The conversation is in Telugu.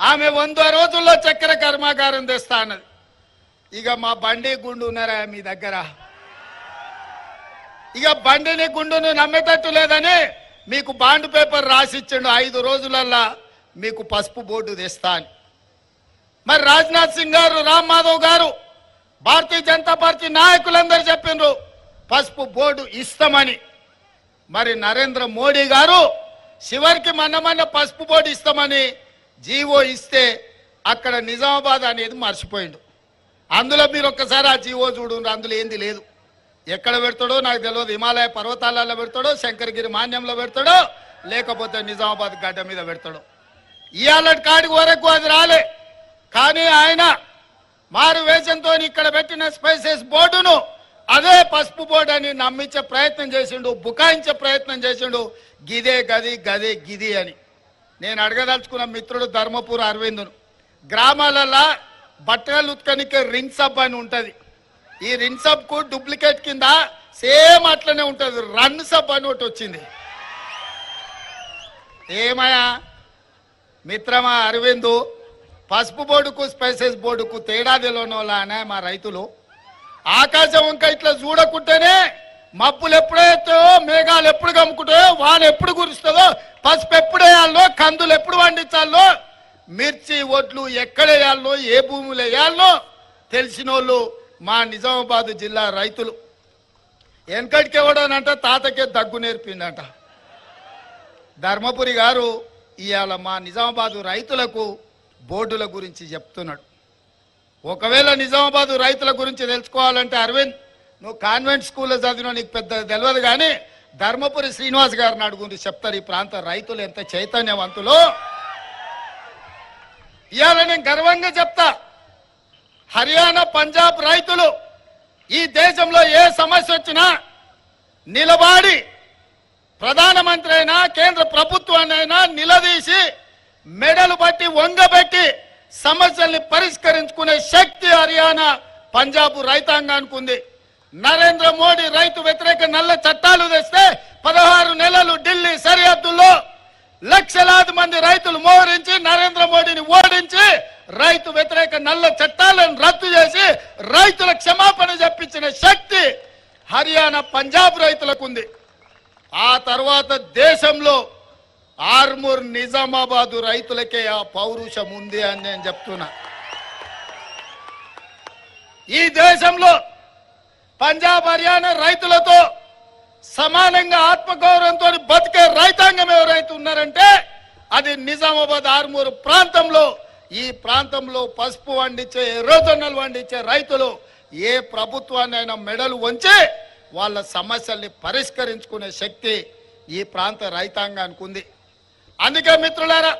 ఆమె 100 రోజుల్లో చక్కెర కర్మాగారం తెస్తా అన్నది. ఇక మా బండి గుండు ఉన్నారా మీ దగ్గర? ఇక బండిని గుండును నమ్మేటట్టు లేదని మీకు బాండ్ పేపర్ రాసిచ్చిండు, 5 రోజులల్లా మీకు పసుపు బోర్డు తెస్తా అని. మరి రాజ్నాథ్ సింగ్ గారు, రామ్ మాధవ్ గారు, భారతీయ జనతా పార్టీ నాయకులందరూ చెప్పిండ్రు పసుపు బోర్డు ఇస్తామని. మరి నరేంద్ర మోడీ గారు చివరికి మొన్న పసుపు బోర్డు ఇస్తామని జీవో ఇస్తే అక్కడ నిజామాబాద్ అనేది మర్చిపోయిండు. అందులో మీరు ఒక్కసారి ఆ జీవో చూడండి, అందులో ఏంది లేదు. ఎక్కడ పెడతాడో నాకు తెలియదు. హిమాలయ పర్వతాలలో పెడతాడో, శంకరగిరి మాన్యంలో పెడతాడో, లేకపోతే నిజామాబాద్ గడ్డ మీద పెడతాడో. ఇవాళ కాడికి వరకు అది రాలే. కానీ ఆయన మారు వేషంతో ఇక్కడ పెట్టిన స్పైసెస్ బోర్డును అదే పసుపు బోర్డు అని నమ్మించే ప్రయత్నం చేసిండు, బుకాయించే ప్రయత్నం చేసిండు. గిదే గది గదే గిది అని. నేను అడగదలుచుకున్న మిత్రుడు ధర్మపురి అరవిందును, గ్రామాలలో బట్టలు ఉత్కనికే రిన్ సబ్ అని ఉంటుంది. ఈ రిన్ సబ్ కు డూప్లికేట్ కింద సేమ్ అట్లనే ఉంటుంది రన్ సబ్ అని ఒకటి వచ్చింది. ఏమయ్యా మిత్రమా అరవిందు, పసుపు బోర్డుకు స్పైసెస్ బోర్డుకు తేడా తెలియనోళ్ళనే మా రైతులు. ఆకాశం వంక ఇట్లా చూడకుంటేనే మబ్బులు ఎప్పుడైతే మేఘాలు ఎప్పుడు కమ్ముకుంటాయో, వాన ఎప్పుడు కురుస్తుందో, పసుపు ఎప్పుడు వేయాలో, కందులు ఎప్పుడు పండించాలో, మిర్చి ఒడ్లు ఎక్కడ వేయాలో, ఏ భూములు వేయాలో తెలిసిన వాళ్ళు మా నిజామాబాద్ జిల్లా రైతులు. వెనకటికి ఎవడనంట తాతకే దగ్గు నేర్పిండంట. ధర్మపురి గారు ఇవాళ మా నిజామాబాద్ రైతులకు బోర్డుల గురించి చెప్తున్నాడు. ఒకవేళ నిజామాబాద్ రైతుల గురించి తెలుసుకోవాలంటే అరవింద్, నువ్వు కాన్వెంట్ స్కూల్లో చదివినా నీకు పెద్ద తెలియదు, కానీ ధర్మపురి శ్రీనివాస్ గారిని అడుగుండి చెప్తారు ఈ ప్రాంత రైతులు ఎంత చైతన్యవంతులో. ఇవాళ నేను గర్వంగా చెప్తా, హర్యానా పంజాబ్ రైతులు ఈ దేశంలో ఏ సమస్య వచ్చినా నిలబడి ప్రధానమంత్రి అయినా కేంద్ర ప్రభుత్వాన్ని అయినా నిలదీసి మెడలు బట్టి వంగబెట్టి సమస్యల్ని పరిష్కరించుకునే శక్తి హర్యానా పంజాబ్ రైతాంగానికి ఉంది. నరేంద్ర మోడీ రైతు వ్యతిరేక నల్ల చట్టాలు తెస్తే 16 నెలలు ఢిల్లీ సరిహద్దుల్లో లక్షలాది మంది రైతులు మోహరించి నరేంద్ర మోడీని ఓడించి రైతు వ్యతిరేక నల్ల చట్టాలను రద్దు చేసి రైతుల క్షమాపణ చెప్పించిన శక్తి హర్యానా పంజాబ్ రైతులకు ఉంది. ఆ తర్వాత దేశంలో ఆర్మూర్ నిజామాబాద్ రైతులకే ఆ పౌరుషం ఉంది అని నేను చెప్తున్నా. ఈ దేశంలో పంజాబ్ హర్యానా రైతులతో సమానంగా ఆత్మగౌరవంతో బతికే రైతాంగం ఎవరైతే ఉన్నారంటే అది నిజామాబాద్ ఆర్మూర్ ప్రాంతంలో. ఈ ప్రాంతంలో పసుపు వండించే, ఎర్రజొన్నలు వండించే రైతులు ఏ ప్రభుత్వాన్నైనా మెడలు వంచి వాళ్ళ సమస్యల్ని పరిష్కరించుకునే శక్తి ఈ ప్రాంత రైతాంగానికి ఉంది. అందుకే మిత్రులారా,